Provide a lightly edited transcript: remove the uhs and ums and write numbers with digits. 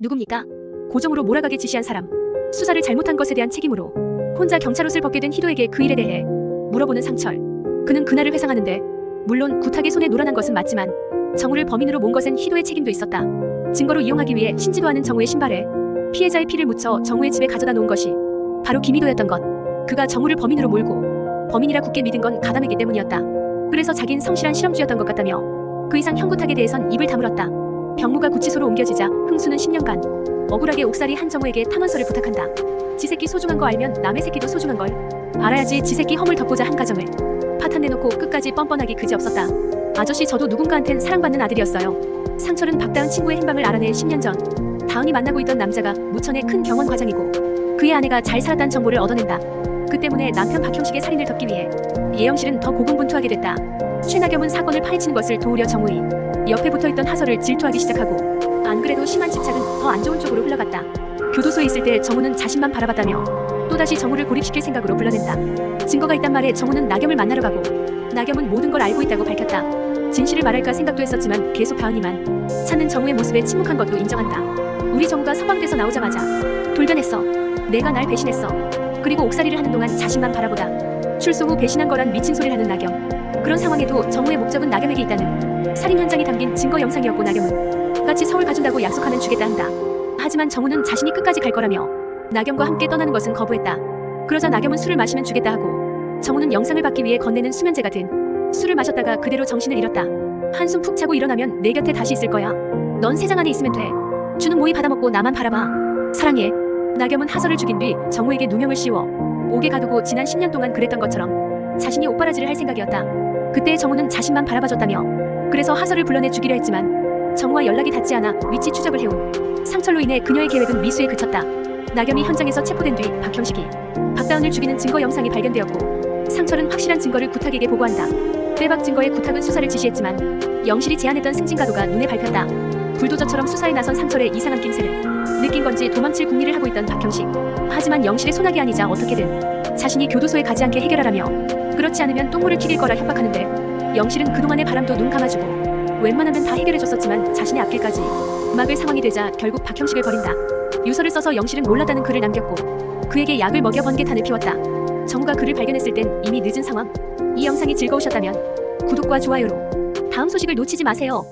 누굽니까? 고정으로 몰아가게 지시한 사람. 수사를 잘못한 것에 대한 책임으로 혼자 경찰옷을 벗게 된 희도에게 그 일에 대해 물어보는 상철. 그는 그날을 회상하는데 물론 구탁의 손에 노란한 것은 맞지만 정우를 범인으로 몬 것엔 희도의 책임도 있었다. 증거로 이용하기 위해 신지도 않은 정우의 신발에 피해자의 피를 묻혀 정우의 집에 가져다 놓은 것이 바로 김희도였던 것. 그가 정우를 범인으로 몰고 범인이라 굳게 믿은 건 가담했기 때문이었다. 그래서 자긴 성실한 실험주였던 것 같다며 그 이상 형구탁에 대해선 입을 다물었다. 병무가 구치소로 옮겨지자 흥수는 10년간 억울하게 옥살이 한 정우에게 탐원서를 부탁한다. 지 새끼 소중한 거 알면 남의 새끼도 소중한 걸 알아야지. 지 새끼 허물 덮고자 한 가정을 파탄내놓고 끝까지 뻔뻔하기 그지없었다. 아저씨, 저도 누군가한텐 사랑받는 아들이었어요. 상철은 박다은 친구의 행방을 알아낸 10년 전 다은이 만나고 있던 남자가 무천의 큰 병원 과장이고 그의 아내가 잘 살았다는 정보를 얻어낸다. 그 때문에 남편 박형식의 살인을 덮기 위해 예영실은 더 고군분투하게 됐다. 최나겸은 사건을 파헤치는 것을 도우려 정우이 옆에 붙어있던 하설을 질투하기 시작하고 안 그래도 심한 집착은 더 안 좋은 쪽으로 흘러갔다. 교도소에 있을 때 정우는 자신만 바라봤다며 또다시 정우를 고립시킬 생각으로 불러낸다. 증거가 있단 말에 정우는 나겸을 만나러 가고 나겸은 모든 걸 알고 있다고 밝혔다. 진실을 말할까 생각도 했었지만 계속 다은이만 찾는 정우의 모습에 침묵한 것도 인정한다. 우리 정우가 서방돼서 나오자마자 돌변했어. 내가 날 배신했어. 그리고 옥살이를 하는 동안 자신만 바라보다 출소 후 배신한 거란 미친 소리를 하는 나겸. 그런 상황에도 정우의 목적은 나겸에게 있다는 살인 현장이 담긴 증거 영상이었고 나겸은 같이 서울 가준다고 약속하면 주겠다 한다. 하지만 정우는 자신이 끝까지 갈 거라며 나겸과 함께 떠나는 것은 거부했다. 그러자 나겸은 술을 마시면 주겠다 하고 정우는 영상을 받기 위해 건네는 수면제가 든 술을 마셨다가 그대로 정신을 잃었다. 한숨 푹 자고 일어나면 내 곁에 다시 있을 거야. 넌 세상 안에 있으면 돼. 주는 모이 받아먹고 나만 바라봐. 사랑해. 나겸은 하설을 죽인 뒤 정우에게 누명을 씌워 옥에 가두고 지난 10년 동안 그랬던 것처럼 자신이 옥바라지를 할 생각이었다. 그때 정우는 자신만 바라봐줬다며 그래서 하설을 불러내 주기로 했지만 정우와 연락이 닿지 않아 위치 추적을 해온 상철로 인해 그녀의 계획은 미수에 그쳤다. 나겸이 현장에서 체포된 뒤 박형식이 박다은을 죽이는 증거 영상이 발견되었고 상철은 확실한 증거를 구탁에게 보고한다. 빼박 증거에 구탁은 수사를 지시했지만 영실이 제안했던 승진가도가 눈에 밟혔다. 불도저처럼 수사에 나선 상철의 이상한 낌새를 느낀 건지 도망칠 궁리를 하고 있던 박형식. 하지만 영실의 소낙이 아니자 어떻게든 자신이 교도소에 가지 않게 해결하라며 그렇지 않으면 똥물을 튀길 거라 협박하는데 영실은 그동안의 바람도 눈 감아주고 웬만하면 다 해결해줬었지만 자신의 앞길까지 막을 상황이 되자 결국 박형식을 버린다. 유서를 써서 영실은 몰랐다는 글을 남겼고 그에게 약을 먹여 번개탄을 피웠다. 정우가 그를 발견했을 땐 이미 늦은 상황. 이 영상이 즐거우셨다면 구독과 좋아요로 다음 소식을 놓치지 마세요.